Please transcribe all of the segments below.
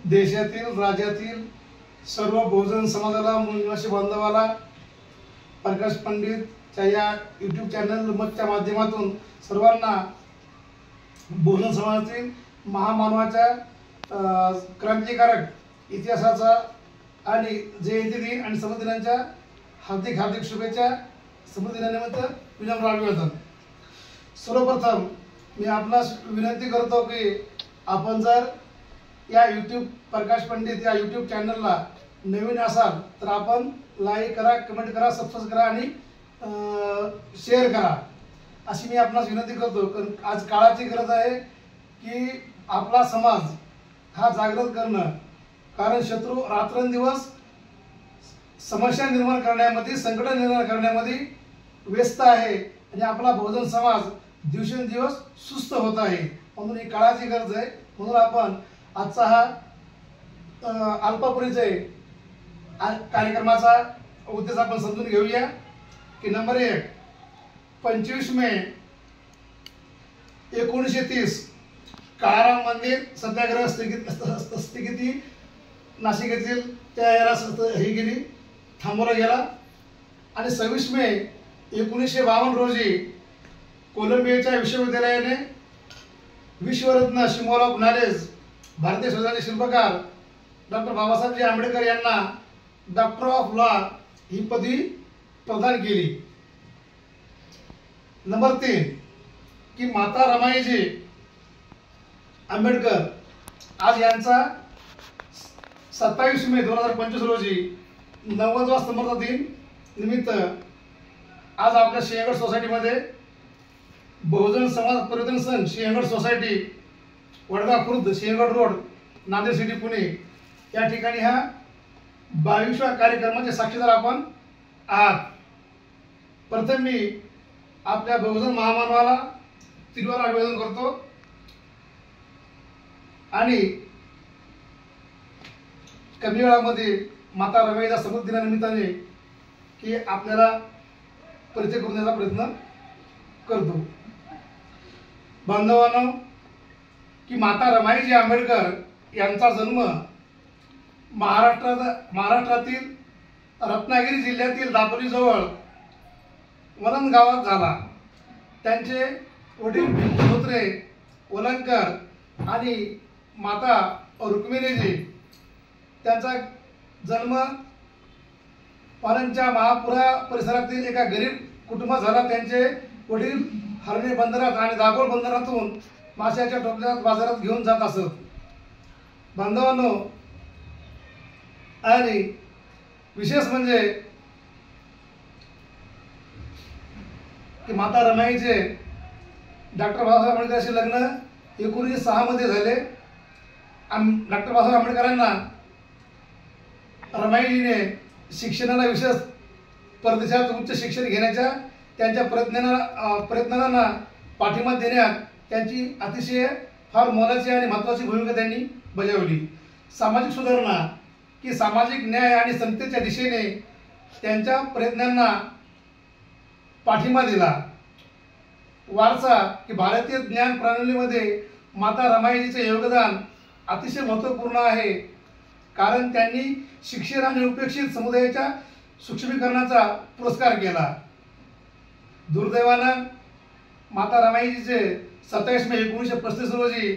देशातील राज्यातील सर्व बहुजन समाजाला निवासी बांधवाला प्रकाश पंडितच्या या यूट्यूब चॅनलच्या माध्यमातून सर्वांना बहुजन समाजातील महामानवाच्या क्रांतिकारक इतिहासाचा आणि जयंती दिन आणि समृद्धी दिनाच्या हार्दिक हार्दिक शुभेच्छा। समृद्धी दिनानिमित्त विनम्र अभिवादन। सर्वप्रथम मी आपणास विनंती करतो की आपण जर या यूट्यूब प्रकाश पंडित या यूट्यूब चॅनलला नवीन असाल तर आपण लाईक करा, कमेंट करा, सबस्क्राइब करा आणि शेअर करा अशी मी आपणास विनंती करतो। कारण आज काळाची गरज आहे की आपला समाज हा जागृत करणं, कारण शत्रू रात्रंदिवस समस्या निर्माण करण्यामध्ये, संकट निर्माण करण्यामध्ये व्यस्त आहे आणि आपला बहुजन समाज दिवसेंदिवस सुस्त होत आहे। म्हणून ही काळाची गरज आहे। म्हणून आपण आजचा हा अल्प परिचय कार्यक्रमाचा उद्देश आपण समजून घेऊया की नंबर 1, 25 मे 1930 काळाराम मंदिर सत्याग्रह स्थगिती नाशिक येथील त्या याला ही गेली, थांबवला गेला आणि 26 मे 1952 रोजी कोलंबियाच्या विश्वविद्यालयाने विश्वरत्न सिम्बॉल ऑफ नॉलेज भारतीय स्वराज्य शिल्पकार डॉक्टर बाबासाहेब आंबेडकर यांना डॉक्टर ऑफ लॉ ही पदवी प्रदान केली। नंबर 3 की माता रमाईजी आंबेडकर आज यांचा 27 मे 2025 रोजी 90वा समर्थ दिन निमित्त आज आपल्या सिंहगड सोसायटीमध्ये बहुजन Samaj Parivartan Sangh Sinhagad society Vadgaon Khurd Sinhagad road Nanded city Pune या ठिकाणी हा 22व्या कार्यक्रमाचे साक्षीदार आपण आहात। प्रथम मी आपल्या बहुजन महामानवाला तिरुवार अभिवादन करतो आणि कमी वेळामध्ये माता रमाईच्या समृद्धी दिनानिमित्ताने की आपल्याला परिचय करून देण्याचा प्रयत्न करतो। बांधवांनो, की माता रमाईजी आंबेडकर यांचा जन्म महाराष्ट्रातील रत्नागिरी जिल्ह्यातील दापोली जवळ वलन गावात झाला। त्यांचे वडील भीमपुत्रे वलंकर आणि माता रुक्मिणीजी त्यांचा जन्म पालनच्या महापुरा परिसरातील एका गरीब कुटुंबात झाला। त्यांचे वडील हरणे बंदरात आणि दाभोळ बंदरातून माशाच्या टोपल्यात बाजारात घेऊन जात असत। बांधवांनो, आणि विशेष म्हणजे की माता रमाईचे डॉक्टर बाबासाहेब आंबेडकरांशी लग्न 1906 मध्ये झाले। डॉक्टर बाबासाहेब आंबेडकरांना रमाईजीने शिक्षणाला विशेष परदेशात उच्च शिक्षण घेण्याच्या त्यांच्या प्रयत्नांना पाठिंबा देण्यात त्यांची अतिशय फार मोलाची आणि महत्त्वाची भूमिका त्यांनी बजावली। सामाजिक सुधारणा की सामाजिक न्याय आणि समतेच्या दिशेने त्यांच्या प्रयत्नांना पाठिंबा दिला। वारसा की भारतीय ज्ञान प्रणालीमध्ये माता रमाईजीचे योगदान अतिशय महत्त्वपूर्ण आहे, कारण त्यांनी शिक्षण आणि उपेक्षित समुदायाच्या सूक्ष्मीकरणाचा पुरस्कार केला। दुर्दैवानं माता रमाईजीचे 27 मे 1935 रोजी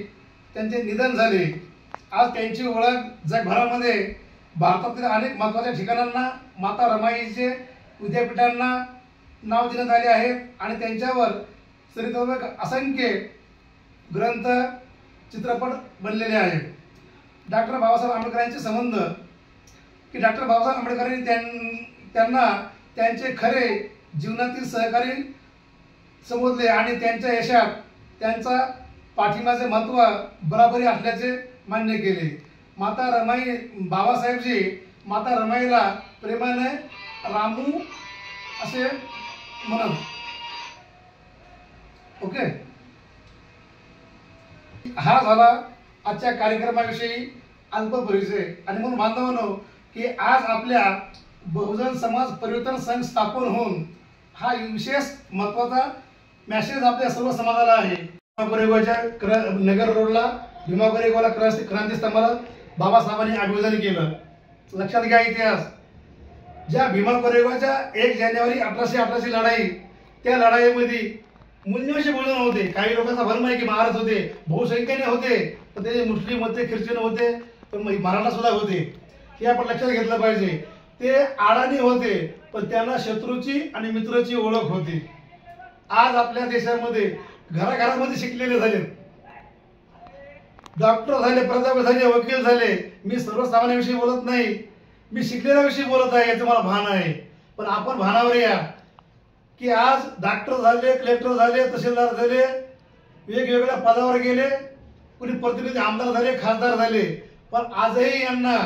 त्यांचे निधन झाले। आज त्यांची ओळख जगभरामध्ये भारतातील अनेक महत्त्वाच्या ठिकाणांना माता रमाईजीचे विद्यापीठांना नाव देण्यात आले आहे आणि त्यांच्यावर चरित्रात्मक असंख्य ग्रंथ, चित्रपट बनलेले आहेत। डॉक्टर बाबासाहेब आंबेडकरांचे संबंध की डॉक्टर बाबासाहेब आंबेडकरांनी त्यांना त्यांचे खरे जीवनातील सहकारी समजले आणि त्यांच्या यशात त्यांचा पाठिंबाचे महत्त्व बराबरी असल्याचे मान्य केले। माता रमाई बाबासाहेबजी माता रमाईला प्रेमाने रामू असे म्हणत। ओके, हा झाला आजच्या कार्यक्रमाविषयी अल्प परिचय। आणि म्हणून बांधवांनो, की आज आपल्या बहुजन समाज परिवर्तन संघ स्थापन होऊन हा विशेष महत्त्वाचा मेसेज आपल्या सर्व समाजाला आहे। नगर रोडला भीमा कोरेगावला क्रांती स्तंभाला बाबासाहेबांनी अभिवादन केलं. लक्षात घ्या इतिहास. ज्या भीमा कोरेगावच्या 1 जानेवारी 1888 लढाई, त्या लढाईमध्ये मूल्यवंशी बोलणं होते. काही लोकांचा भ्रम आहे की महाराज होते, बहुसंख्येने होते, पण ते मुस्लिम होते, ख्रिश्चन होते, पण मराठा सुद्धा होते. हे आपण लक्षात घेतलं पाहिजे. ते अडाणी होते, पण त्यांना शत्रूची आणि मित्राची ओळख होती. आज आपल्या देशामध्ये घराघरामध्ये शिकलेले झाले, डॉक्टर झाले, प्राध्यापक झाले, वकील झाले. मी सर्वसामान्यांविषयी बोलत नाही, मी शिकलेल्याविषयी बोलत आहे, याचं मला भान आहे. पण आपण भानावर या की आज डॉक्टर झाले, कलेक्टर झाले, तहसीलदार झाले, वेगवेगळ्या पदावर गेले, कुणी प्रतिनिधी आमदार झाले, खासदार झाले. पण आजही यांना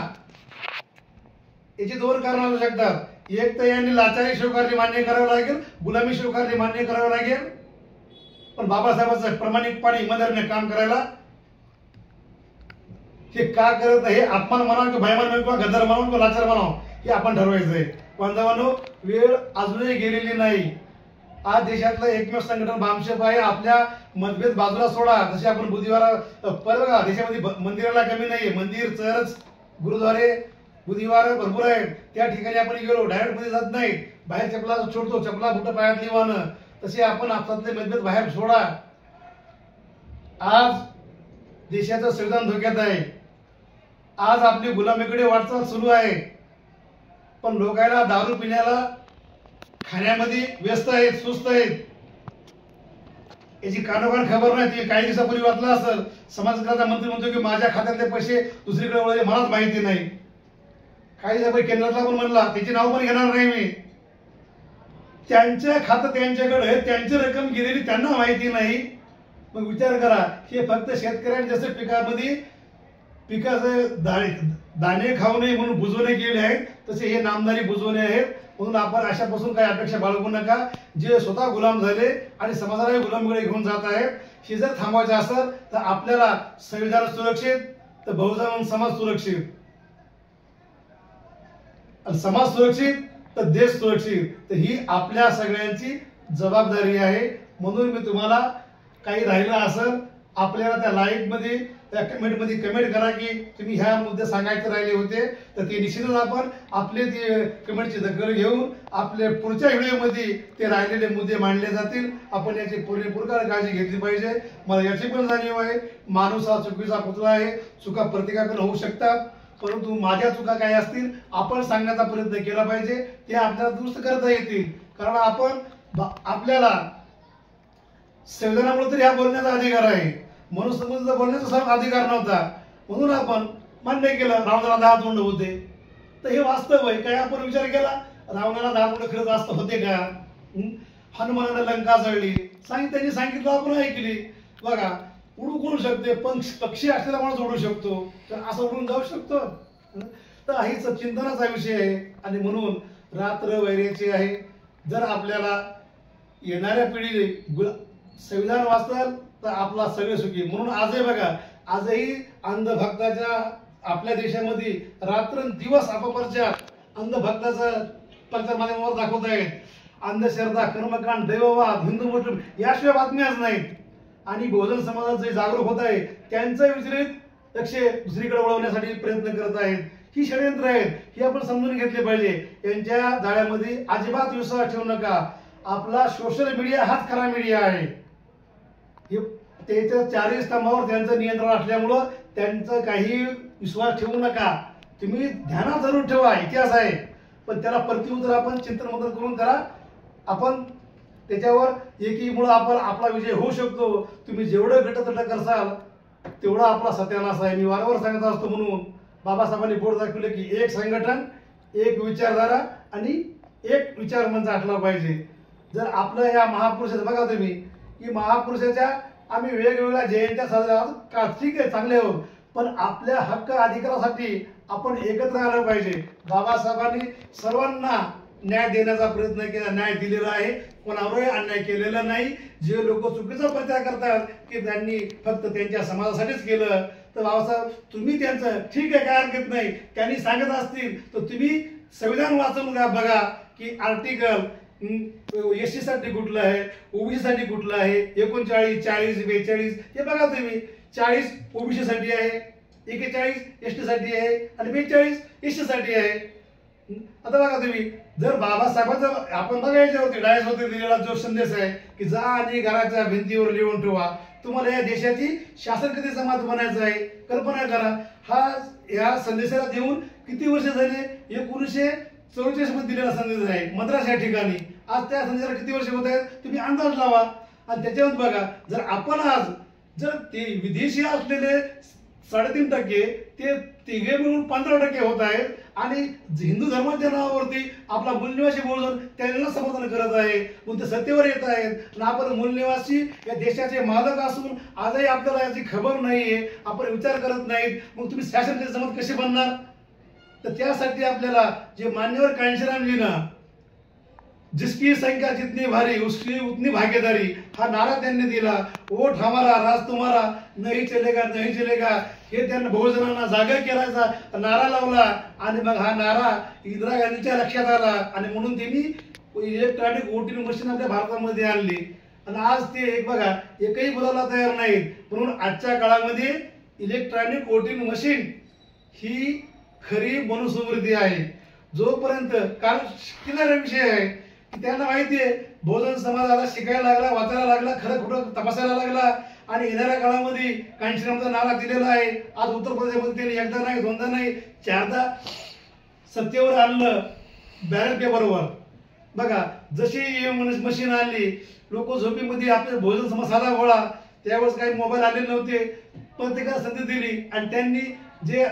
याची 2 कारण असू शकतात. एक तर यांनी लाचारी स्वीकारली, मान्य करावं लागेल, गुलामी स्वीकारली, मान्य करावं लागेल. पण बाबासाहेबांचं प्रामाणिकपणे इमानदारीने काम करायला हे का करत नाही, हे अपमान म्हणावं किंवा भयमान म्हणावं किंवा गद्दार म्हणावं किंवा लाचार म्हणावं, हे आपण ठरवायचंय. बांधवांनो, वेळ अजूनही गेलेली नाही. आज देशातलं एकमेव संघटन भामशेप आहे. आपल्या मतभेद बाजूला सोडा. जसे आपण बुधवार बघा, देशामध्ये मंदिराला कमी नाहीये. मंदिर, चर्च, गुरुद्वारे, बुधवार भरपूर आहेत. त्या ठिकाणी आपण गेलो, डायरेक्ट मध्ये जात नाही, बाहेर चपला सोडतो, चपला बुट पायात लिवानं. तसे आपण आपल्यातले मतभेद बाहेर सोडा. आज देशाचं संविधान धोक्यात आहे. आज आपली गुलामीकडे वाटचाल सुरू आहे. पण लोकांना दारू पिण्याला, खाण्यामध्ये व्यस्त आहेत, सुस्त आहेत. याची कानोकान खबर नाही. ती काही दिवसापूर्वी वाचला असेल, समाज कल्याणाचा मंत्री म्हणतो की माझ्या खात्यातले पैसे दुसरीकडे वळले, मलाच माहिती नाही. काही दिवसापूर्वी केंद्रातला पण म्हणला, त्याची नाव पण घेणार नाही मी. त्यांचं खातं त्यांच्याकडे, त्यांची रक्कम गेलेली त्यांना माहिती नाही. मग विचार करा, हे फक्त शेतकऱ्यांनी जसं पिकामध्ये पिकाचे दाणे खाऊ नये म्हणून बुजवणे केले आहेत, तसे हे नामदारी बुजवणे आहेत. म्हणून आपण अशापासून काही अपेक्षा बाळगू नका. जे स्वतः गुलाम झाले आणि समाजाला गुलामीकडे घेऊन जात आहेत, हे जर थांबवायचं असेल तर आपल्याला संविधान सुरक्षित, तर बहुजन समाज सुरक्षित, समाज सुरक्षित तर देश सुरक्षित. तर ही आपल्या सगळ्यांची जबाबदारी आहे. म्हणून मी तुम्हाला काही राहिलं असेल, आपल्याला त्या लाईव्ह मध्ये, त्या कमेंट मध्ये कमेंट करा की तुम्ही ह्या मुद्दे सांगायचे राहिले होते. तर ते निश्चितच आपण आपले ते कमेंटची दखल घेऊन आपल्या पुढच्या व्हिडिओमध्ये ते राहिलेले मुद्दे मांडले जातील. आपण याची पुरेपूर काळजी घेतली पाहिजे. मला याची पण जाणीव आहे, माणूस हा चुकीचा पुतळा आहे. चुका प्रत्येकाकडून होऊ शकतात, परंतु माझ्या चुका काय असतील आपण सांगण्याचा प्रयत्न केला पाहिजे. ते आपल्याला दुरुस्त करता येतील. कारण आपण आपल्याला संविधानामुळे तरी ह्या बोलण्याचा अधिकार आहे. मनुस्मृतीचा बोलण्याचा अधिकार नव्हता, म्हणून आपण मान्य केलं रावणाला 10 तोंड होते. तर हे वास्तव आहे. काय आपण विचार केला, रावणाला 10 तोंड खरंच असतं होते का? हनुमानाने लंका जळली, त्यांनी सांगितलं, आपण ऐकली. बघा, उडू शकते, पक्षी असलेला माणूस उडू शकतो, तर असं उडून जाऊ शकतो. तर हीच चिंतनाचा विषय आहे. आणि म्हणून रात्र वैर्याची आहे. जर आपल्याला येणाऱ्या पिढीने संविधान वाचताल तर आपला सगळे सुखी. म्हणून आजही बघा, आजही अंधभक्ताच्या आपल्या देशामध्ये रात्रंदिवस आपापरच्या अंधभक्ताचा प्रचार माध्यमावर दाखवत आहेत. अंधश्रद्धा, कर्मकांड, दैववाद, हिंदू मुस्लिम याशिवाय बातम्याच नाहीत. आणि बहुजन समाजात जे जागरूक होत आहे त्यांचं विचलित लक्ष दुसरीकडे वळवण्यासाठी प्रयत्न करत आहेत. ही षडयंत्र आहेत, ही आपण समजून घेतले पाहिजे. यांच्या जाळ्यामध्ये अजिबात विश्वास ठेवू नका. आपला सोशल मीडिया हाच खरा मीडिया आहे. त्याच्या 4 स्तंभावर त्यांचं नियंत्रण असल्यामुळं त्यांचं काही विश्वास ठेवू नका. तुम्ही ध्यानात जरूर ठेवा, इतिहास आहे, पण त्याला प्रत्युत्तर आपण चिंतन मंथन करून करा. आपण त्याच्यावर एकीमुळे आपण आपला विजय होऊ शकतो. तुम्ही जेवढं गटतट करसाल तेवढा आपला सत्यानाश आहे. मी वारंवार सांगत असतो. म्हणून बाबासाहेबांनी बोर्ड दाखवले की एक संघटन, एक विचारधारा आणि एक विचार मंच असला पाहिजे. जर आपलं या महापुरुषाचं बघा तुम्ही की महापुरुषाच्या आम्ही वेगवेगळ्या जयंत्या साजऱ्या का, ठीक आहे, चांगले आहोत, पण आपल्या हक्क अधिकारासाठी आपण एकत्र आलं पाहिजे. बाबासाहेबांनी सर्वांना न्याय देण्याचा प्रयत्न केला, न्याय दिलेला आहे, कोणावरही अन्याय केलेला नाही. जे लोक चुकीचा प्रचार करतात की त्यांनी फक्त त्यांच्या समाजासाठीच केलं, तर बाबासाहेब तुम्ही त्यांचं ठीक आहे, काय हरकत नाही, त्यांनी सांगत असतील तर तुम्ही संविधान वाचून बघा की आर्टिकल एससी साठी कुठलं आहे, ओबीसी साठी कुठलं आहे, 39, 40, 42 हे बघा तुम्ही. 40 ओबीसी साठी आहे, 41 एसटी साठी आहे आणि 42 एसटी साठी आहे. आता बघा तुम्ही, जर बाबासाहेबांचा आपण बघा याच्यावरती डायसवरती दिलेला जो संदेश आहे की जा आणि घराच्या भिंतीवर लिहून ठेवा, तुम्हाला या देशाची शासन कधी समाज बनायचं आहे कल्पना करा. हा या संदेशाला देऊन किती वर्ष झाले? 1944 मध्ये दिलेला संदेश आहे मद्रास या ठिकाणी. आज त्या संदेशाला किती वर्ष होत आहेत तुम्ही अंदाज लावा. आणि त्याच्यावर बघा, जर आपण आज जर ते विदेशी असलेले 3.5% ते तिघे मिळून 15% होत आहेत आणि हिंदू धर्माच्या नावावरती आपला मूलनिवासी बोलून त्यांना समर्थन करत आहे, मग ते सत्तेवर येत आहेत. आणि आपण मूलनिवासी या देशाचे मालक असून आजही आपल्याला याची खबर नाहीये, आपण विचार करत नाहीत. मग तुम्ही शासनाचे समज कसे बनणार? तर त्यासाठी आपल्याला जे मान्यवर कांशीरामजी ना जिसकी संख्या जितनी भारी उसकी उतनी भागीदारी हा नारा त्यांनी दिला. वोट हमारा राज तुम्हारा नहीं चलेगा नहीं चलेगा हे त्यांना बहुजनांना जागा करायचा नारा लावला. आणि मग हा नारा इंदिरा गांधीच्या लक्षात आला आणि म्हणून त्यांनी इलेक्ट्रॉनिक वोटिंग मशीन आपल्या भारतामध्ये आणली. आणि आज ते एक बघा एकही बोलायला तयार नाहीत. म्हणून आजच्या काळामध्ये इलेक्ट्रॉनिक वोटिंग मशीन ही खरी मनुस्मृती आहे. जोपर्यंत काल शिकणारा विषय आहे की त्यांना माहिती आहे बहुजन समाज आता शिकायला लागला, वाचायला लागला, खरं खोटं तपासायला लागला. आणि येणाऱ्या काळामध्ये कांशीरामचा नारा दिलेला आहे. आज उत्तर प्रदेशमध्ये त्यांनी एकदा नाही दोनदा नाही चारदा सत्तेवर आणलं बॅलेट पेपरवर. बघा जशी मशीन आणली, लोक झोपीमध्ये आपले बहुजन समाज साधा गोळा, त्यावेळेस काही मोबाईल आलेले नव्हते, प्रत्येकाला संधी दिली. आणि त्यांनी जे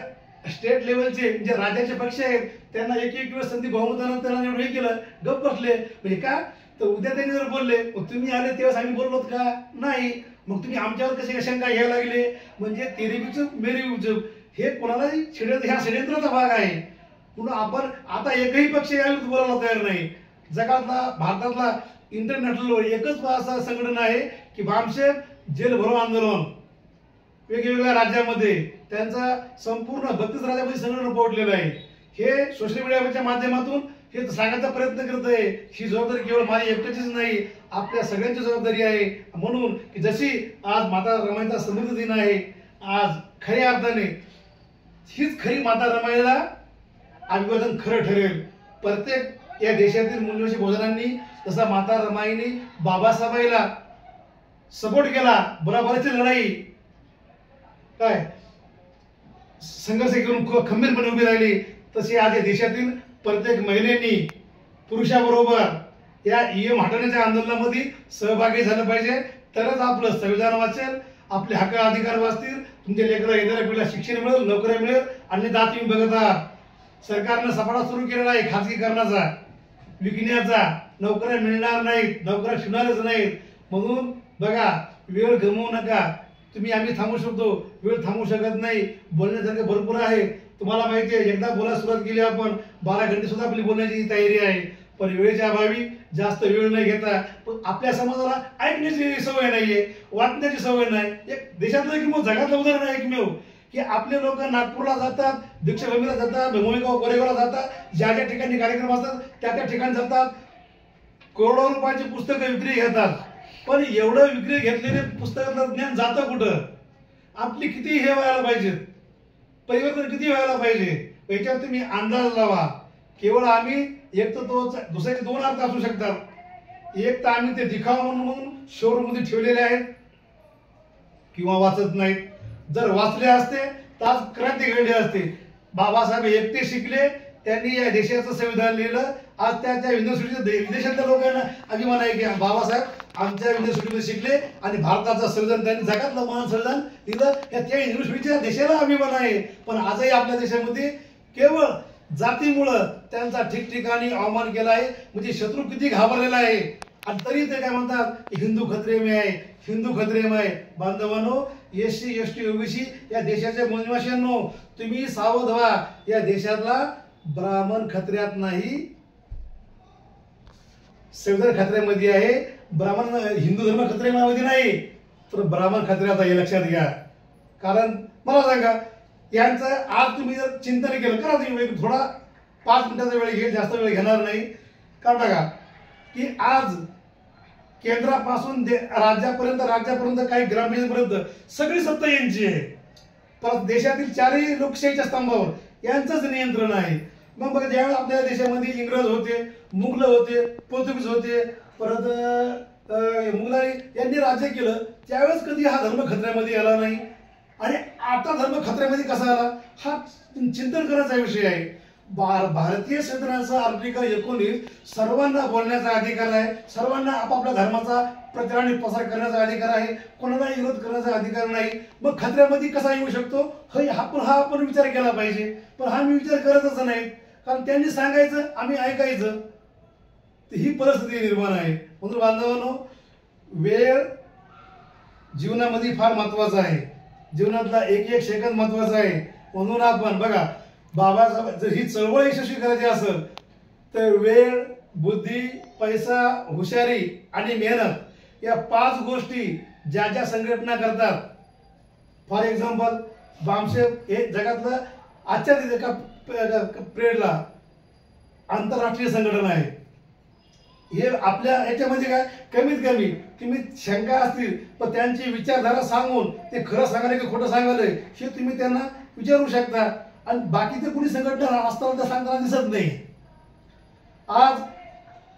स्टेट लेवलचे जे राज्याचे पक्ष आहेत त्यांना एक वेळेस संधी बहुमतानं त्यांना निवडून हे केलं, गप्प बसले. म्हणजे का तर उद्या त्यांनी जर बोलले तुम्ही आले तेव्हा आम्ही बोललोत का? नाही. मग तुम्ही आमच्यावर कसे शंका घ्यायला लागले? म्हणजे तेरी बी चूक मेरी बी चूक हे कोणालाही ह्या षडयंत्राचा भाग आहे. म्हणून आपण आता एकही पक्ष याविरुद्ध बोलायला तयार नाही. जगातला भारतातला इंटरनॅशनल एकच असा संघटना आहे की भामशेर जेल भरो आंदोलन वेगवेगळ्या राज्यामध्ये त्यांचा संपूर्ण 32 राज्यामध्ये संघटना पोहोचलेलं आहे. हे सोशल मीडियाच्या माध्यमातून हे सांगायचा प्रयत्न करत आहे. ही जबाबदारी केवळ माझी एकट्याचीच नाही, आपल्या सगळ्यांची जबाबदारी आहे. म्हणून की जशी आज माता रमाईचा समृद्धी दिन आहे, आज खऱ्या अर्थाने हीच खरी माता रमाईला अभिवादन खरं ठरेल. प्रत्येक या देशातील मूलनिवासी बहुजनांनी जसा माता रमाईने बाबासाहेबांना सपोर्ट केला, बरोबरची लढाई काय संघर्ष करून खंबीरपणे उभी राहिली, तशी आज या देशातील प्रत्येक महिलेनी पुरुषाबरोबर या ईएम हटवण्याच्या आंदोलनामध्ये सहभागी झालं पाहिजे. तरच आपलं संविधान वाचेल, आपले हक्क अधिकार वाचतील, तुमच्या लेकरं येणाऱ्या पिढीला शिक्षण मिळेल, नोकऱ्या मिळेल. आणि दात तुम्ही बघत आहात सरकारनं सपाटा सुरू केलेला आहे खाजगीकरणाचा, विकण्याचा. नोकऱ्या मिळणार नाहीत, नोकऱ्या शिवणारच नाहीत. म्हणून बघा वेळ गमवू नका. तुम्ही आम्ही थांबू शकतो, वेळ थांबू शकत नाही. बोलण्यासारखे भरपूर आहे. तुम्हाला माहिती आहे एकदा बोलायला सुरुवात केली आपण 12 घंटे सुद्धा आपली बोलण्याची तयारी आहे. पण वेळेच्या अभावी जास्त वेळ न घेता पण आपल्या समाजाला ऐकण्याची सवय नाहीये, वाचण्याची सवय नाही. एक देशातलं एकमेव जगातलं उदाहरण आहे एकमेव की आपले लोक नागपूरला जातात, दीक्षाभूमीला जातात, भूमिगाव कोरेगावला जातात, ज्या ज्या ठिकाणी कार्यक्रम असतात त्या ठिकाणी जातात, करोडो रुपयाची पुस्तकं विक्री घेतात. पण एवढं विक्री घेतलेले पुस्तकातलं ज्ञान जातं कुठं? आपली किती हे व्हायला पाहिजे, परिवर्तन किती व्हायला पाहिजे याच्यावर तुम्ही अंदाज लावा. केवळ आम्ही एक तर तो दुसऱ्याचे दोन अर्थ असू शकतात. एक तर आम्ही ते दिखावा म्हणून शोरूम मध्ये ठेवलेले आहेत किंवा वाचत नाहीत. जर वाचले असते तर आज क्रांती घडली असते. बाबासाहेब एकटे शिकले, त्यांनी या देशाचं संविधान लिहिलं. आज त्या युनिव्हर्सिटीच्या विदेशातल्या लोकांना अभिमान आहे की बाबासाहेब आमच्या युनिव्हर्सिटीमध्ये शिकले आणि भारताचं संविधान त्यांनी जगातलं महान संविधान लिहिलं. त्या युनिव्हर्सिटीच्या देशाला अभिमान आहे. पण आजही आपल्या देशामध्ये केवळ जातीमुळं त्यांचा ठिकठिकाणी अवमान केला आहे. म्हणजे शत्रू किती घाबरलेला आहे. आणि तरी ते काय म्हणतात हिंदू खतरे में आहे, हिंदू खतरे में आहे. बांधवांनो, एससी एसटी ओबीसी या देशाच्या मूलनिवासींनो तुम्ही सावध व्हा. या देशातला ब्राह्मण खतऱ्यात नाही, संविधान खतऱ्यामध्ये आहे. ब्राह्मण हिंदू धर्म खतऱ्यामध्ये नाही, तर ब्राह्मण खतऱ्यात आहे, लक्षात घ्या. कारण मला सांगा यांचं आज तुम्ही जर चिंतन केलं करा तुम्ही थोडा 5 मिनिटाचा वेळ घेईल, जास्त वेळ घेणार नाही. कारण बघा की आज केंद्रापासून राज्यापर्यंत काही ग्रामपंचायतीपर्यंत सगळी सत्ता यांची आहे. परत देशातील चारही लोकशाहीच्या स्तंभावर यांचंच नियंत्रण आहे. मग बघा, ज्यावेळेस आपल्या देशामध्ये इंग्रज होते, मुघल होते, पोर्तुगीज होते, परत मुघलांनी यांनी राज्य केलं, त्यावेळेस कधी हा धर्म खतऱ्यामध्ये आला नाही. आणि आता धर्म खतऱ्यामध्ये कसा आला, हा चिंतन करण्याचा विषय आहे. भारतीय संविधानाचा आर्टिकल 19 सर्वांना बोलण्याचा अधिकार आहे, सर्वांना आपापल्या धर्माचा प्रचार आणि प्रसार करण्याचा अधिकार आहे, कोणालाही विरोध करण्याचा अधिकार नाही. मग खतऱ्यामध्ये कसा येऊ शकतो, हा आपण विचार केला पाहिजे. पण हा मी विचार करतच नाही, कारण त्यांनी सांगायचं आम्ही ऐकायचं, ही परिस्थिती निर्माण आहे. म्हणून बांधवांनो, वेळ जीवनामध्ये फार महत्वाचा आहे, जीवनातला एक एक सेकंद महत्वाचा आहे. म्हणून आपण बघा, बाबासाहेब जर ही चळवळ यशस्वी करायची असेल तर वेळ, बुद्धी, पैसा, हुशारी आणि मेहनत या 5 गोष्टी ज्या ज्या संघटना करतात. फॉर एक्झाम्पल, बामशेफ हे जगातलं आजच्या पिरियडला आंतरराष्ट्रीय संघटना आहे. हे आपल्या याच्यामध्ये काय कमीत शंका असतील पण त्यांची विचारधारा सांगून ते खरं सांगायला की खोटं सांगायला हे तुम्ही त्यांना विचारू शकता. आणि बाकीचे कुणी संघटना असताना सांगताना दिसत नाही. आज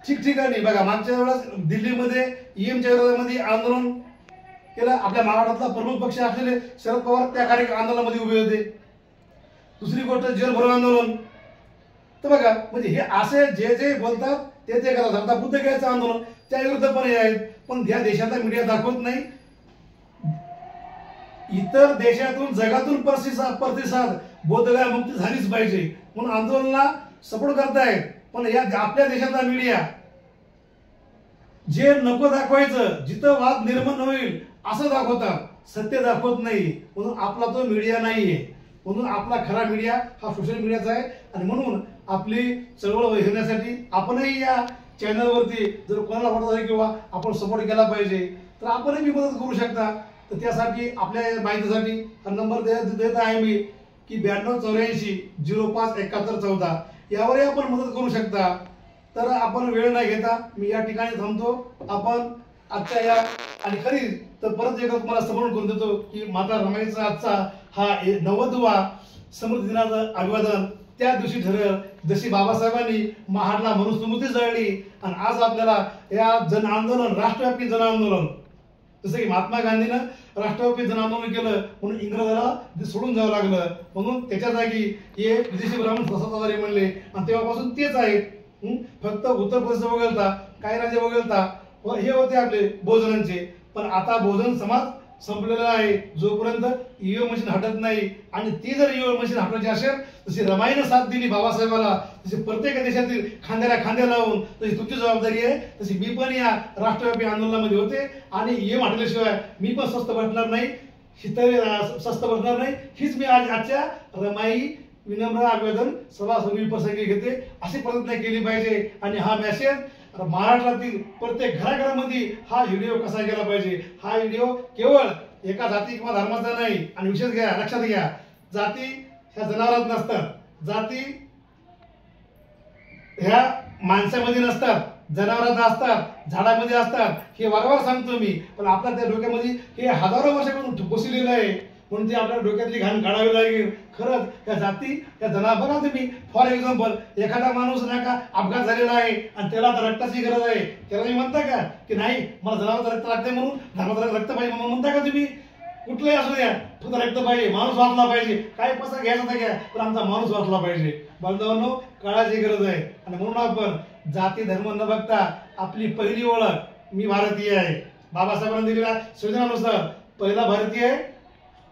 ठिकठिकाणी बघा, मागच्या वेळेस दिल्लीमध्ये ईएमच्या विरोधामध्ये आंदोलन केलं. आपल्या महाराष्ट्रातला प्रमुख पक्ष असलेले शरद पवार त्या आंदोलनामध्ये उभे होते. दुसरी गोष्ट जेल भरो आंदोलन. तर बघा, म्हणजे हे असे जे जे बोलतात ते करतात. आता बुद्धगयाचं आंदोलन त्या विरुद्ध पण हे आहेत, पण या देशाचा मीडिया दाखवत नाही. इतर देशातून जगातून प्रतिसाद बोधगया मुक्ती झालीच पाहिजे म्हणून आंदोलनाला सपोर्ट करतायत. पण या आपल्या देशातला मीडिया जे नको दाखवायचं, जिथं वाद निर्माण होईल असं दाखवतात, सत्य दाखवत नाही. म्हणून आपला तो मीडिया नाहीये. म्हणून आपला खरा मीडिया हा सोशल मीडियाचा आहे. आणि म्हणून आपली चळवळ होण्यासाठी आपणही या चॅनलवरती जर कोणाला वाटत आहे किंवा आपण सपोर्ट केला पाहिजे तर आपणही मदत करू शकता. तर त्यासाठी आपल्या माहितीसाठी हा नंबर देत आहे मी की 9284 057114 यावरही आपण मदत करू शकता. तर आपण वेळ न घेता मी या ठिकाणी थांबतो. आपण आजच्या या आणि खरी तर परत एकदा तुम्हाला समोरून करून देतो की माता रमाईचा आजचा हा 90वा समृद्धी दिनाचं अभिवादन त्या दिवशी ठरेल जशी बाबासाहेबांनी महाडला मनुस्मृती जळली. आणि आज आपल्याला या जन आंदोलन, राष्ट्रव्यापी जन आंदोलन, जसं की महात्मा गांधीनं राष्ट्रव्यापी जन आंदोलन केलं म्हणून इंग्रजाला सोडून जावं लागलं. म्हणून त्याच्या जागी हे विदेशी ब्राह्मण प्रसादाद्वारे म्हणले आणि तेव्हापासून तेच आहेत. फक्त उत्तर प्रदेश वगळता काही राज्य वगळता हे होते आपले भोजनांचे. पण आता भोजन समाज संपलेला आहे. जोपर्यंत ईव्हीएम मशीन हटत नाही आणि ती जर ईव्हीएम मशीन हटवायची असेल तशी रमाईने साथ दिली बाबासाहेबाला, तशी प्रत्येक देशातील खांद्याला खांद्या लावून तशी तुमची जबाबदारी आहे. तशी मी पण या राष्ट्रव्यापी आंदोलनामध्ये होते आणि ईव्हीएम हटल्याशिवाय मी पण स्वस्त बसणार नाही, स्वस्त बसणार नाही. हीच मी आजच्या रमाई विनम्र आवेदन सभा प्रसंगी घेते. अशी प्रतिज्ञा केली पाहिजे. आणि हा मेसेज महाराष्ट्रातील प्रत्येक घराघरामध्ये हा व्हिडिओ कसा गेला पाहिजे. हा व्हिडिओ केवळ एका जाती किंवा धर्माचा नाही. आणि विशेष घ्या, लक्षात घ्या, जाती ह्या जनावरात नसतात, जाती ह्या माणसामध्ये नसतात, जनावरात असतात, झाडामध्ये असतात. हे वारंवार सांगतो मी. पण आपल्या त्या डोक्यामध्ये हे हजारो वर्षापासून बसलेलं आहे म्हणून ते आपल्या डोक्यातली घाण काढावी लागेल. खरंच त्या जाती त्या जनावर बघा तुम्ही. फॉर एक्झाम्पल, एखादा माणूस नाही का अपघात झालेला आहे आणि त्याला आता रक्ताची गरज आहे, त्याला तुम्ही म्हणता का की नाही मला जनावरांचं रक्त लागते म्हणून धर्माचं रक्त पाहिजे म्हणून म्हणता का तुम्ही? कुठलंही असू द्या, फक्त रक्त पाहिजे, माणूस वाचला पाहिजे. काय पैसा घ्यायचा तर घ्या, पण आमचा माणूस वाचला पाहिजे. बांधवांनो, काळाची गरज आहे. आणि म्हणून आपण जाती धर्म न बघता आपली पहिली ओळख मी भारतीय आहे. बाबासाहेबांनी दिलेल्या संविधानानुसार पहिला भारतीय आहे,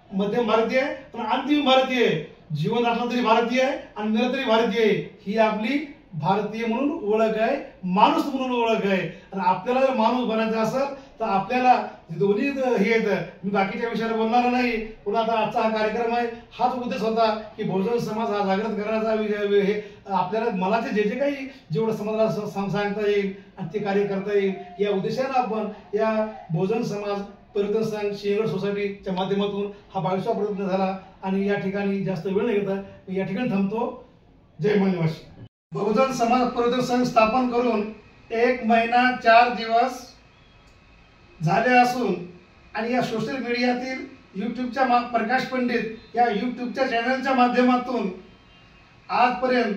मध्यम भारतीय आहे पण अंतिम भारतीय आहे. जीवन असलं तरी भारतीय आहे आणि मेलं तरी भारतीय आहे. ही आपली भारतीय म्हणून ओळख आहे, माणूस म्हणून ओळख आहे. आणि आपल्याला जर माणूस बनायचं असेल तर आपल्याला दोन्ही हे येतं. मी बाकीच्या विषयावर बोलणार नाही. पुन्हा आता आजचा हा कार्यक्रम आहे, हाच उद्देश होता की बहुजन समाज हा जागृत करण्याचा. हे आपल्याला मला जे जे काही जेवढं समाजाला सांगता येईल आणि ते कार्य करता येईल या उद्देशाने आपण या बहुजन समाज पर्यटन संघ शेअर सोसायटीच्या माध्यमातून हा 22वा प्रयत्न झाला. आणि या ठिकाणी जास्त वेळ न घेता मी या ठिकाणी थांबतो. जय निवासी. बहुजन समाज पर्यटन संघ स्थापन करून 1 महिना 4 दिवस झाले असून आणि या सोशल मीडियातील यूट्यूबच्या प्रकाश पंडित या यूट्यूबच्या चॅनलच्या माध्यमातून आजपर्यंत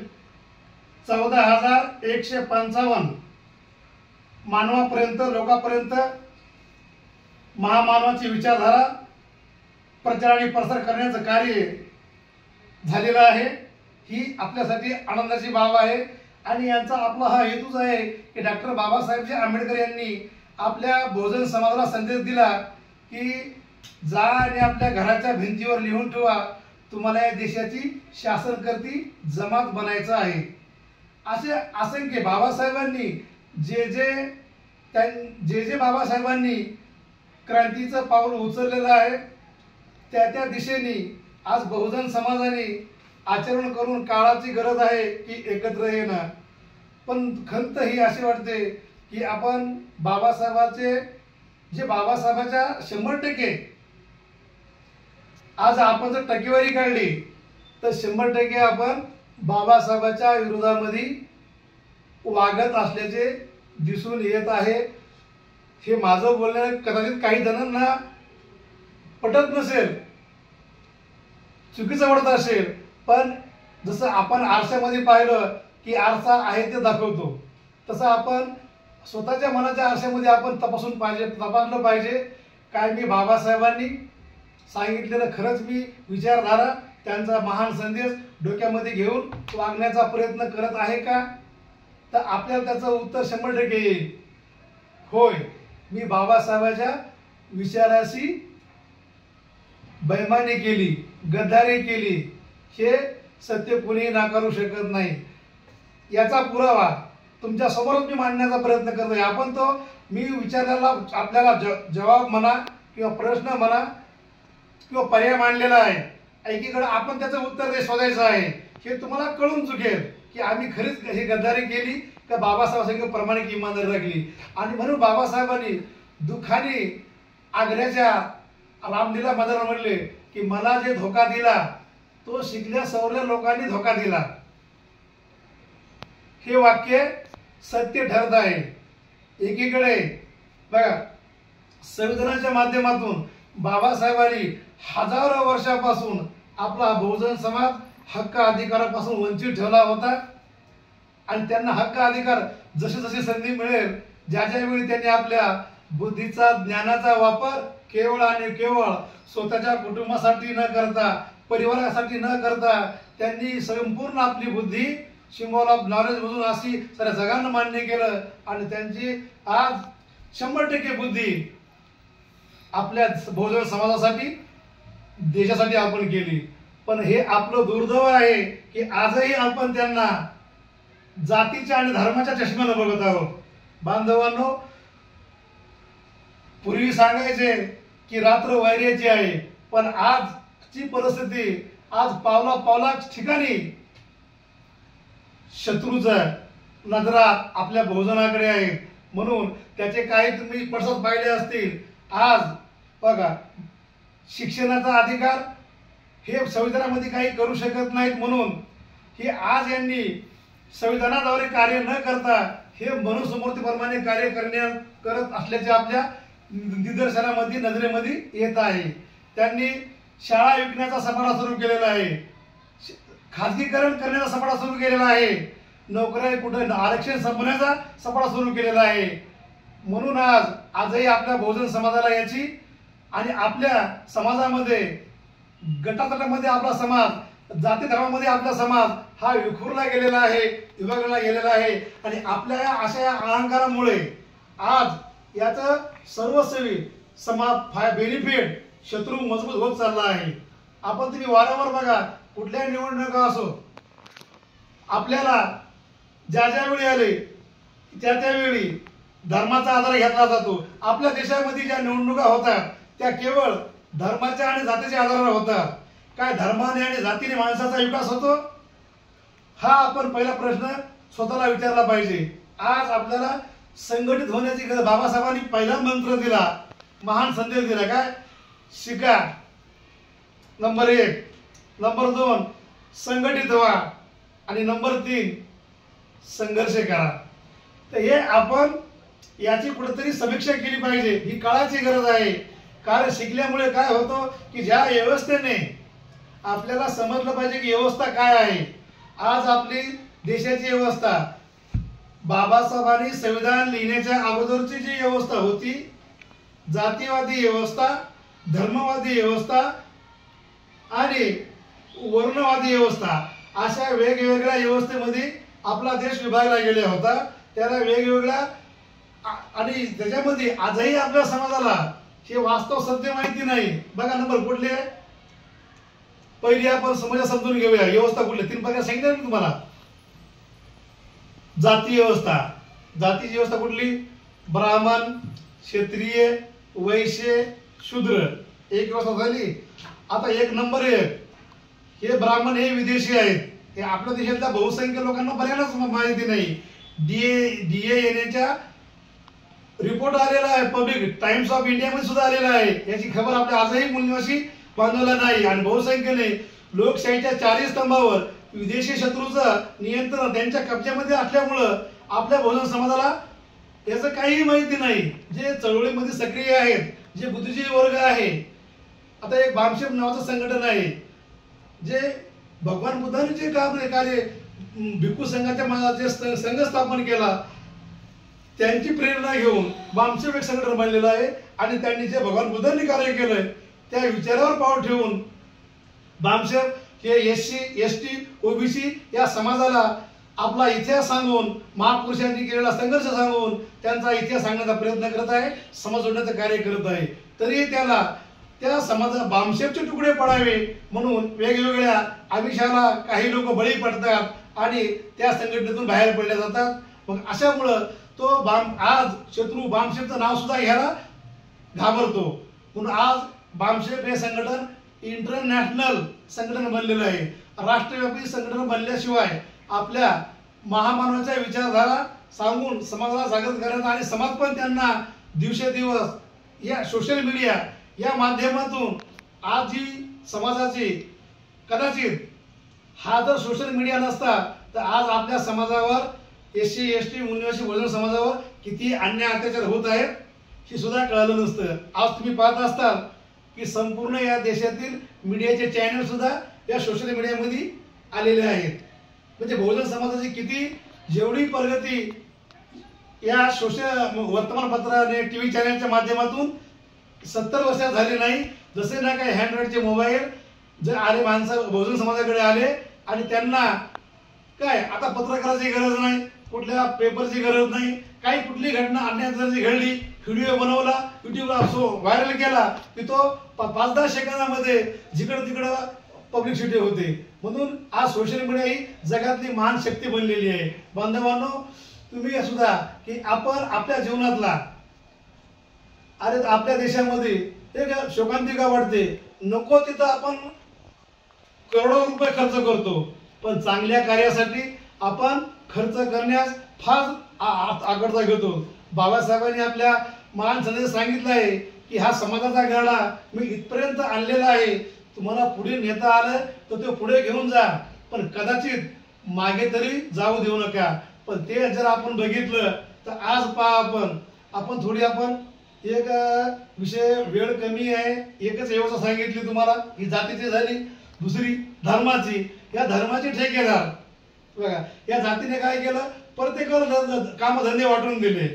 14,155 मानवापर्यंत लोकांपर्यंत महामानवाची विचारधारा प्रचार आणि प्रसार करण्याचं कार्य झालेलं आहे। ही आपल्यासाठी आनंदाची बाब आहे आणि यांचा आपला हा हेतूच आहे की डॉक्टर बाबासाहेब आंबेडकर यांनी आपल्या बहुजन समाजाला संदेश दिला की जा आणि आपल्या घराच्या भिंतीवर लिहून ठेवा, तुम्हाला या देशाची शासनकर्ती जमात बनायचं आहे। असे असंख्य बाबासाहेबांनी जे बाबासाहेबांनी क्रांतीचं पाऊल उचललेलं आहे त्या दिशेने आज बहुजन समाजाने आचरण करून काळाची गरज आहे की एकत्र येणं। पण खंत ही अशी वाटते की आपण बाबासाहेबाच्या 100% आज आपण जर टक्केवारी काढली तर 100% आपण बाबासाहेबाच्या विरोधामध्ये वागत असल्याचे दिसून येत आहे। हे माझं बोलणं कदाचित काही जणांना पटत नसेल, चुकीचं वाटत असेल, पण जसं आपण आरशामध्ये पाहिलं की आरसा आहे ते दाखवतो, तसं आपण स्वतःच्या मनाच्या आरशामध्ये आपण तपासलं पाहिजे काय मी बाबासाहेबांनी सांगितलेलं खरंच मी विचारधारा त्यांचा महान संदेश डोक्यामध्ये घेऊन वागण्याचा प्रयत्न करत आहे का? तर आपल्याला त्याचं उत्तर 100% येईल, होय मी बाबासाहेबांच्या विचाराशी बेईमानी केली, गद्दारी केली, हे सत्य कुणीही नाकारू शकत नाही। याचा पुरावा तुमच्या समोरच मी मांडण्याचा प्रयत्न करतोय। आपण तो मी विचारलेला आपल्याला जवाब म्हणा किंवा प्रश्न म्हणा किंवा पर्याय मांडलेला आहे, एकीकडे आपण त्याचं उत्तर शोधायचं आहे। हे तुम्हाला कळून चुकेल की आम्ही खरीच ही गद्दारी केली का बाबासाहेबांसंग प्रामाणिक इमानदारी राखली। आणि म्हणून बाबासाहेबांनी दुःखाने आग्र्याच्या रामलीला मैदानावर म्हणले की मला जे धोका दिला तो शिकल्या सवरल्या लोकांनी धोका दिला। हे वाक्य सत्य ठरत आहे। एकीकडे बघा संविधानाच्या माध्यमातून बाबासाहेबांनी हजारो वर्षापासून आपला बहुजन समाज हक्क अधिकारापासून वंचित ठेवला होता आणि त्यांना हक्क अधिकार जसे जसे संधी मिळेल ज्या वेळी त्यांनी आपल्या बुद्धीचा ज्ञानाचा वापर केवळ आणि केवळ स्वतःच्या कुटुंबासाठी न करता परिवारासाठी न करता त्यांनी संपूर्ण आपली बुद्धी सिम्बॉल ऑफ नॉलेज मधून अशी साऱ्या जगांना मान्य केलं आणि त्यांची आज 100% बुद्धी आपल्या बहुजन समाजासाठी देशासाठी आपण केली। पण हे आपलं दुर्दैव आहे की आजही आपण त्यांना जातीच्या आणि धर्माच्या चष्म्याने बघत आहोत। बांधवांनो, पूर्वी सांगायचे की रात्र वैर्याची आहे, पण आजची परिस्थिती आज पावला ठिकाणी शत्रूचा नजरा आपल्या बहुजनाकडे आहे। म्हणून त्याचे काही तुम्ही पडसाद पाहिले असतील। आज बघा शिक्षणाचा अधिकार हे संविधानामध्ये काही करू शकत नाहीत, म्हणून हे आज यांनी संविधानाद्वारे कार्य न करता हे मनुस्मृतीप्रमाणे कार्य करत असल्याचे आपल्या निदर्शनामध्ये नजरेमध्ये येत आहे। त्यांनी शाळा विकण्याचा सपाटा सुरू केलेला आहे, खाजगीकरण करण्याचा सपाटा सुरू केलेला आहे, नोकऱ्या कुठे आरक्षण संपवण्याचा सपाटा सुरू केलेला आहे। म्हणून आजही आपल्या बहुजन समाजाला याची आणि आपल्या समाजामध्ये गटातटामध्ये आपला समाज, जाती धर्मामध्ये आपला समाज हा विखुरला गेलेला आहे, विभागला गेलेला आहे आणि आपल्या अशा अहंकारामुळे आज याचं सर्वस्वी बेनिफिट शत्रू मजबूत होत चालला आहे। आपण तुम्ही वारंवार बघा कुठल्या निवडणुका असो, आपल्याला ज्या वेळी आले त्या वेळी धर्माचा आधार घेतला जातो। आपल्या देशामध्ये ज्या निवडणुका होतात त्या केवळ धर्माच्या आणि जातीच्या आधारावर होतात। काय धर्माने आणि जातीने माणसाचा विकास होतो? हा आपण पहिला प्रश्न स्वतःला विचारला पाहिजे। आज आपल्याला संघटित होण्याची गरज। बाबासाहेबांनी पहिला मंत्र दिला, महान संदेश दिला, काय? शिका, नंबर 1, नंबर 2 संघटित व्हा आणि नंबर 3 संघर्ष करा। तर हे आपण याची कुठेतरी समीक्षा केली पाहिजे। ही काळाची गरज आहे कारण शिकल्यामुळे काय होतं की ज्या व्यवस्थेने आपल्याला समजलं पाहिजे की व्यवस्था काय आहे. आज आपली देशाची व्यवस्था बाबासाहेबांनी संविधान लिहिण्याच्या अगोदरची जी व्यवस्था होती, जातीवादी व्यवस्था, धर्मवादी व्यवस्था आणि वर्णवादी व्यवस्था, अशा वेगवेगळ्या व्यवस्थेमध्ये आपला देश विभागला गेला होता. त्याला वेगवेगळ्या आणि त्याच्यामध्ये आजही आपल्या समाजाला हे वास्तव सत्य माहिती नाही. बघा नंबर कुठले, पहिली आपण समजा समजून घेऊया व्यवस्था कुठली. 3 प्रकार सांगितले ना तुम्हाला. जाती व्यवस्था, जातीची व्यवस्था कुठली, ब्राह्मण, क्षत्रिय, वैश्य, शूद्र, एक व्यवस्था झाली. आता 1 नंबर 1 हे ब्राह्मण हे विदेशी आहेत. हे आपल्या देशातल्या बहुसंख्य लोकांना बऱ्याच माहिती नाही. डीए येण्याच्या रिपोर्ट आलेला आहे, पब्लिक टाइम्स ऑफ इंडिया मध्ये सुद्धा आलेला आहे. याची खबर आपल्या आजही मूल्यवासी बांधवला नाही. आणि बहुसंख्येने लोकशाहीच्या 4 स्तंभावर विदेशी शत्रूचं नियंत्रण त्यांच्या कब्जामध्ये असल्यामुळं आपल्या बहुजन समाजाला याचं काहीही माहिती नाही. जे चळवळीमध्ये सक्रिय आहेत, जे बुद्धिजीवी वर्ग आहे. आता एक भामशेप नावाचं संघटन आहे, जे भगवान बुद्धांनी जे कार्य भिक्खू संघाच्या संघ स्थापन केला, त्यांची प्रेरणा घेऊन भामशेप एक संघटन बनलेलं आहे. आणि त्यांनी जे भगवान बुद्धांनी कार्य केलंय त्या विचारावर पाऊल ठेवून भामशेप हे SC ST OBC या समाजाला आपला इतिहास सांगून, महापुरुषांनी केलेला संघर्ष सांगून त्यांचा इतिहास सांगण्याचा प्रयत्न करत आहे, समाज जोडण्याचं कार्य करत आहे. तरी त्याला त्या समाजा भामशेपचे तुकडे पडावे म्हणून वेगवेगळ्या आमिषाला काही लोक बळी पडतात आणि त्या संघटनेतून बाहेर पडले जातात. मग अशामुळं तो आज शत्रू भामशेपचं नाव सुद्धा घ्यायला घाबरतो. म्हणून आज भामशेप हे संघटन इंटरनॅशनल संघटन बनलेलं आहे. राष्ट्रव्यापी संघटन बनल्याशिवाय आपल्या महामानवाच्या विचारधारा सांगून समाजाला जागृत करण्याचा आणि समाज पण त्यांना दिवसेदिवस या सोशल मीडिया या माध्यमातून आज जी समाजाची कदाचित हा जर सोशल मीडिया नसता तर आज आपल्या समाजावर SC ST मूल्यवासी बहुजन समाजावर किती अन्याय अत्याचार होत आहेत हे सुद्धा कळलं नसतं. आज तुम्ही पाहत असताल की संपूर्ण या देशातील मीडियाचे चॅनल सुद्धा या सोशल मीडियामध्ये आलेले आहेत. म्हणजे बहुजन समाजाची किती जेवढी प्रगती या सोशल वर्तमानपत्राने TV चॅनलच्या माध्यमातून 70 वर्षात झाली नाही. जसे ना काही हँड्राईडचे मोबाईल जर आले, माणसं बहुजन समाजाकडे आले आणि त्यांना काय आता पत्रकाराची गरज नाही, कुठल्या पेपरची गरज नाही. काही कुठली घटना अन्याय जर घडली, व्हिडिओ बनवला, युट्यूबला व्हायरल केला की तो 5-10 सेकंदामध्ये जिकडं तिकडं पब्लिसिटी होते. म्हणून आज सोशल मीडिया ही जगातली महान शक्ती बनलेली आहे. बांधवांनो, तुम्ही सुद्धा की आपण आपल्या जीवनातला अरे आपल्या देशामध्ये एक शोकांतिका वाटते, नको तिथं आपण करोडो रुपये खर्च करतो, पण चांगल्या कार्यासाठी आपण खर्च करण्यास फार आग्रह घेतो. बाबासाहेबांनी आपल्या महान संदेश सांगितलं आहे की हा समाजाचा गाडा मी इथपर्यंत आणलेला आहे, तुम्हाला पुढे नेता आलं तर ते पुढे घेऊन जा, पण कदाचित मागे तरी जाऊ देऊ नका. पण ते जर आपण बघितलं तर आज पहा आपण थोडी आपण एक विषय वेळ कमी आहे, एकच व्यवस्था सांगितली तुम्हाला ही जातीची झाली. दुसरी धर्माची, या धर्माचे ठेकेदार बघा या जातीने काय केलं, प्रत्येकाला कामधंदे वाटून दिले.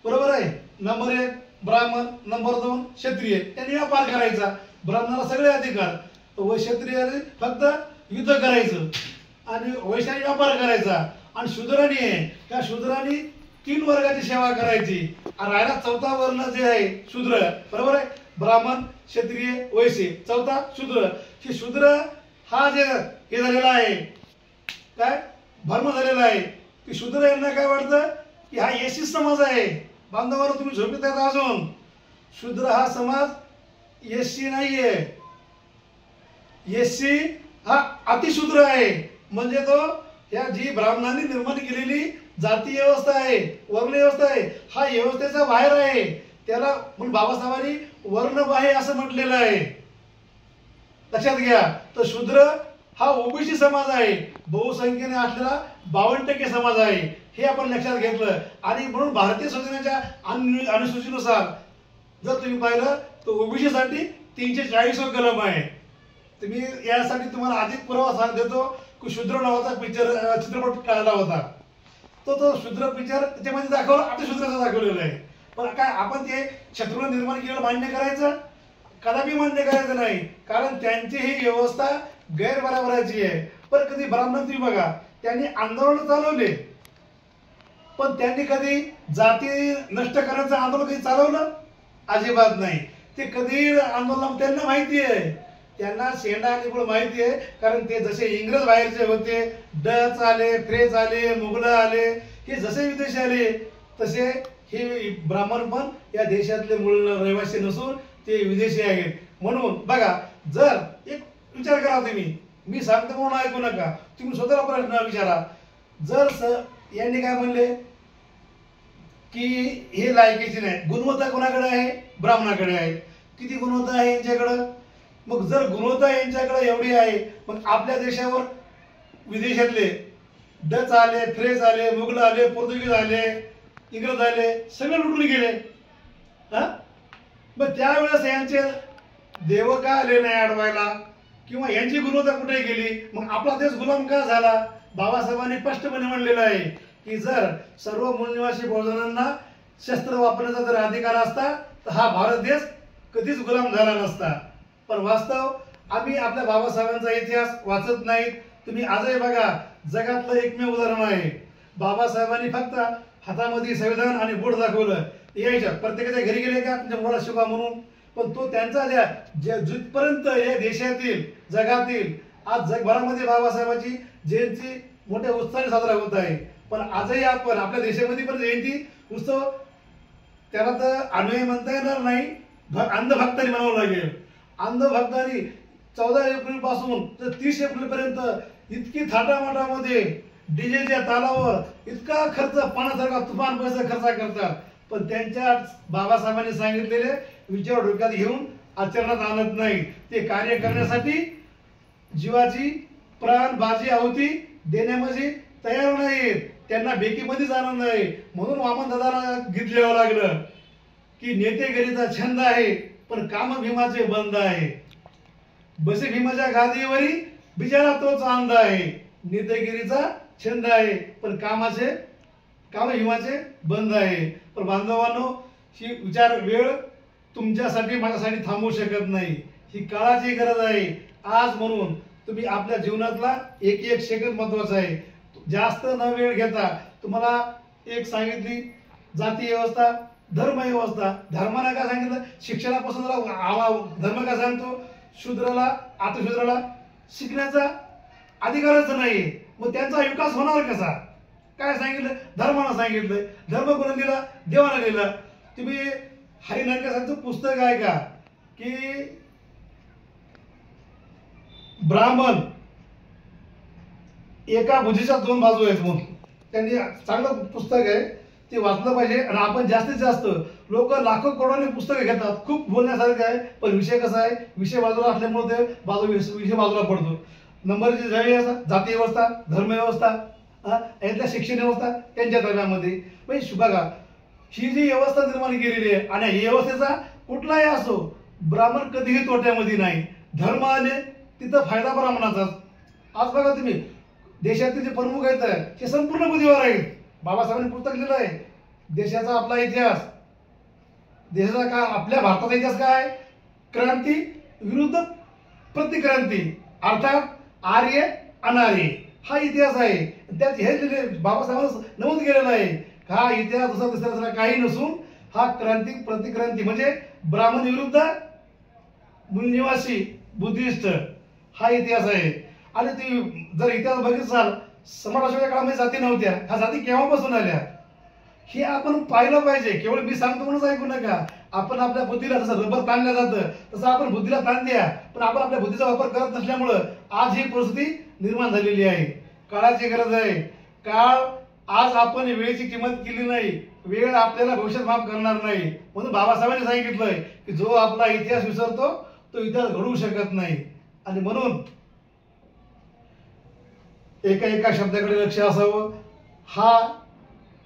बरोबर आहे. नंबर 1 ब्राह्मण, नंबर 2 क्षत्रिय, त्यांनी व्यापार करायचा. ब्राह्मणाला सगळे अधिकार, व क्षत्रियाने फक्त युद्ध करायचं आणि वैश्याने व्यापार करायचा. आणि शूद्रांनी त्या शूद्रांनी 3 वर्गाची सेवा करायची. राहिला 4था वर्ण जे आहे शूद्र, बरोबर आहे. ब्राह्मण, क्षत्रिय, वैश्य, 4था शूद्र. हे शूद्र हा जे हे झालेला आहे काय भ्रम झालेला आहे की शूद्र यांना काय वाटतं की हा SC समाज आहे. बांधवांनो, तुम्ही झोपेत आहेत अजून. शूद्र हा समाज SC नाहीये. SC हा अतिशूद्र आहे. म्हणजे तो या जी ब्राह्मणांनी निर्माण केलेली जाती व्यवस्था आहे, वर्ण व्यवस्था आहे, हा व्यवस्थेचा बाहेर आहे. त्याला म्हणून बाबासाहेबांनी वर्णबाह्य असं म्हटलेलं आहे. लक्षात घ्या. तर शूद्र हा OBC समाज आहे, बहुसंख्येने असलेला 52% समाज आहे. हे आपण लक्षात घेतलं. आणि म्हणून भारतीय संविधानाच्या अनुसूचीनुसार जर तुम्ही पाहिलं तो ओबीसी साठी 340 कलम आहे. तुम्ही यासाठी तुम्हाला अधिक पुरावा सांग देतो की शूद्र नावाचा चित्रपट काढला होता. तो शूद्र पिक्चर त्याच्यामध्ये दाखवलं, अतिशूद्राचं दाखवलेलं आहे. पण काय आपण ते शत्रूला निर्माण केलेलं मान्य करायचं? कदापि मान्य करायचं नाही, कारण त्यांची ही व्यवस्था गैरबराबराची आहे. पण कधी ब्राह्मण तुम्ही बघा, त्यांनी आंदोलन चालवले, पण त्यांनी कधी जाती नष्ट करण्याचं आंदोलन कधी चालवलं? अजिबात नाही. ते कधी आंदोलन त्यांना माहिती आहे, त्यांना शेंडा आणि गुळ माहिती आहे. कारण ते जसे इंग्रज बाहेरचे होते, डच आले, फ्रेंच आले, मुघल आले, हे जसे विदेशी आले तसे हे ब्राह्मण पण या देशातले मूळ रहिवासी नसून ते विदेशी आहेत. म्हणून बघा, जर एक विचार करा तुम्ही, मी सांगतो म्हणून ऐकू नका, तुम्ही स्वतःला प्रश्न विचारा. जर यांनी काय म्हणले की हे लायकीचे नाही, गुणवत्ता कोणाकडे आहे? ब्राह्मणाकडे आहे. किती गुणवत्ता आहे यांच्याकडं? मग जर गुणवत्ता यांच्याकडे एवढी आहे, मग आपल्या देशावर विदेशातले डच आले, फ्रेंच आले, मुघल आले, पोर्तुगीज आले, इंग्रज आले, सगळे लुटून गेले. मग त्यावेळेस यांचे देव का आले नाही अडवायला, किंवा यांची गुणवत्ता कुठे गेली? मग आपला देश गुलाम का झाला? बाबासाहेबांनी स्पष्टपणे म्हणलेलं आहे की जर सर्व मूळनिवासी बहुजनांना शस्त्र वापरण्याचा जर अधिकार असता तर हा भारत देश कधीच गुलाम झाला नसता. पण वास्तव आम्ही आपल्या बाबासाहेबांचा इतिहास वाचत नाहीत. तुम्ही आजही बघा, जगातलं एकमेव उदाहरण आहे, बाबासाहेबांनी फक्त हातामध्ये संविधान आणि बोट दाखवलं, यायच्या प्रत्येकाच्या घरी गेले का तुमच्या मुलाला शिकवा म्हणून. पण तो त्यांचा जिथपर्यंत या देशातील जगातील आज जगभरामध्ये बाबासाहेबांची जयंती मोठ्या उत्साहाने साजरा होत आहे. पण आजही आपण आपल्या देशामध्ये पण जयंती उत्सव त्याला तर अनुयायी म्हणता येणार नाही, अंधभक्तांनी म्हणावं लागेल. अंधभक्तांनी 14 एप्रिल पासून तर 30 एप्रिल पर्यंत इतकी थाटामाटामध्ये डीजेच्या तालावर इतका खर्च, पाण्यासारखा तुफान पैसा खर्च करतात. पण त्यांच्या बाबासाहेबांनी सांगितलेले विचार डोक्यात घेऊन आचरणात आणत नाही. ते कार्य करण्यासाठी जीवाची प्राण बाजी आहुती देण्यामध्ये तयार नाहीत. त्यांना बेकीमध्येच आनंद आहे. म्हणून वामन दादाला गीत लिहावं लागलं की नेतेगिरीचा छंद आहे पण काम भीमाचे बंद आहे. बसे भीमाच्या गादीवरी बिचारा तोच आनंद आहे. नेतेगिरीचा छंद आहे पण काम भीमाचे बंद आहे. पण बांधवांनो, ही विचार वेळ तुमच्यासाठी माझ्यासाठी थांबवू शकत नाही. ही काळाची गरज आहे आज. म्हणून तुम्ही आपल्या जीवनातला एक एक सेकंद महत्वाचा आहे. जास्त न वेळ घेता तुम्हाला एक सांगितली जाती व्यवस्था, धर्म व्यवस्था. धर्माने काय सांगितलं? शिक्षणापासून धर्म काय सांगतो? शूद्राला, आतशूद्राला शिकण्याचा अधिकारच नाही. मग त्यांचा विकास होणार कसा? काय सांगितलं? धर्मानं सांगितलं. धर्म कोणी दिला? देवाने दिला. तुम्ही हरिनानकाचं पुस्तक आहे का की ब्राह्मण एका भुजीच्या 2 बाजू आहेत म्हणून? त्यांनी चांगलं पुस्तक आहे, ते वाचलं पाहिजे. आणि आपण जास्तीत जास्त लोक लाखो करोडोनी पुस्तकं घेतात, खूप बोलण्यासारखं आहे, पण विषय कसा आहे, विषय बाजूला असल्यामुळे ते विषय बाजूला पडतो. नंबरची जाती व्यवस्था, धर्म व्यवस्था, यातल्या शिक्षण व्यवस्था त्यांच्या ताब्यामध्ये. म्हणजे बघा, ही जी व्यवस्था निर्माण केलेली आहे आणि ही व्यवस्थेचा कुठलाही असो, ब्राह्मण कधीही तोट्यामध्ये नाही. धर्म आले तिथं फायदा ब्राह्मणाचाच. आज बघा तुम्ही, देशातील जे प्रमुख आहेत ते संपूर्ण बुद्धीवर आहेत. बाबासाहेबांनी पुस्तक लिहिलं आहे देशाचा आपला इतिहास. देशाचा काय, आपल्या भारताचा इतिहास काय? क्रांती विरुद्ध प्रतिक्रांती, अर्थात आर्य अनार्य हा इतिहास आहे. त्यात हे बाबासाहेबांनी नमूद केलेलं आहे. हा इतिहास दुसरा काही नसून हा क्रांती प्रतिक्रांती म्हणजे ब्राह्मण विरुद्ध मूलनिवासी बुद्धिस्ट हा इतिहास आहे. आणि तुम्ही जर इतिहास बघितलाल, समाजाच्या काळामध्ये जाती नव्हत्या. ह्या जाती केव्हापासून आल्या हे आपण पाहिलं पाहिजे. केवळ मी सांगतो म्हणून ऐकू नका. आपण आपल्या बुद्धीला जसं रबर ताणलं जातं तसं आपण बुद्धीला ताण द्या. पण आपण आपल्या बुद्धीचा वापर करत नसल्यामुळं आज ही परिस्थिती निर्माण झालेली आहे. काळाची गरज आहे. काळ आज आपण वेळेची किंमत केली नाही, वेळ आपल्याला भविष्यात माफ करणार नाही. म्हणून बाबासाहेबांनी सांगितलंय की जो आपला इतिहास विसरतो तो इतिहास घडवू शकत नाही. आणि म्हणून एका शब्दाकडे लक्ष असावं. हा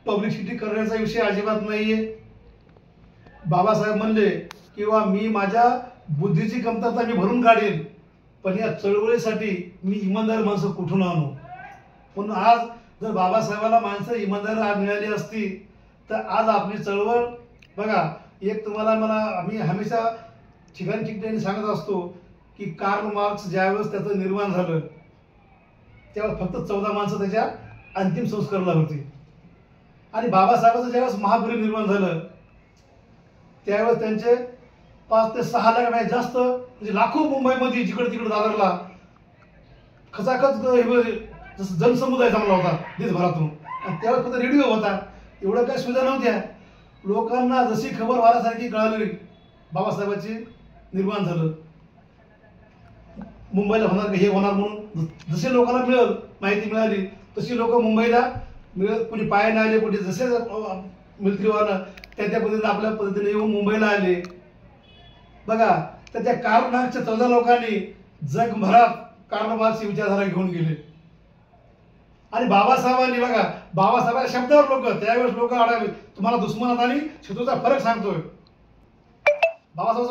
पब्लिसिटी करण्याचा विषय अजिबात नाहीये. बाबासाहेब म्हणले किंवा मी माझ्या बुद्धीची कमतरता मी भरून काढेन, पण या चळवळीसाठी मी इमानदार माणसं कुठून आणू? म्हणून आज जर बाबासाहेबाला माणसं इमानदार मिळाली असती तर आज आपली चळवळ बघा. एक तुम्हाला मला आम्ही हमेशा ठिकाणी सांगत असतो की कार्ल मार्क्स ज्यावेळेस त्याचं निर्माण झालं त्यावेळेस फक्त 14 माणसं त्याच्या अंतिम संस्काराला होती, आणि बाबासाहेबांचं ज्यावेळेस महापरिनिर्वाण झालं त्यावेळेस त्यांचे 5 ते 6 लाख जास्त म्हणजे लाखो मुंबईमध्ये जिकडे तिकडे दादरला खचाखच जसं जनसमुदाय जमला होता देशभरातून. आणि त्यावेळेस फक्त रेडिओ होता, एवढं काही सुविधा नव्हत्या. लोकांना जशी खबर वारासारखी कळाली बाबासाहेबांची निर्माण झालं, मुंबईला होणार हे होणार म्हणून जसे लोकांना माहिती मिळाली तशी लोक मुंबईला कोणी पायाने आले, कोणी जसे मिलिटरीवानं त्या पद्धतीने आपल्या पद्धतीने येऊन मुंबईला आले बघा. तर त्या कार्ल मार्क्सच्या 14 लोकांनी जगभरात कार्ल मार्क्सची विचारधारा घेऊन गेले. आणि बाबासाहेबांनी बघा, बाबासाहेबांच्या शब्दावर लोक त्यावेळेस लोक अडावे. तुम्हाला दुश्मनात आणि शत्रूचा फरक सांगतोय बाबासाहेब.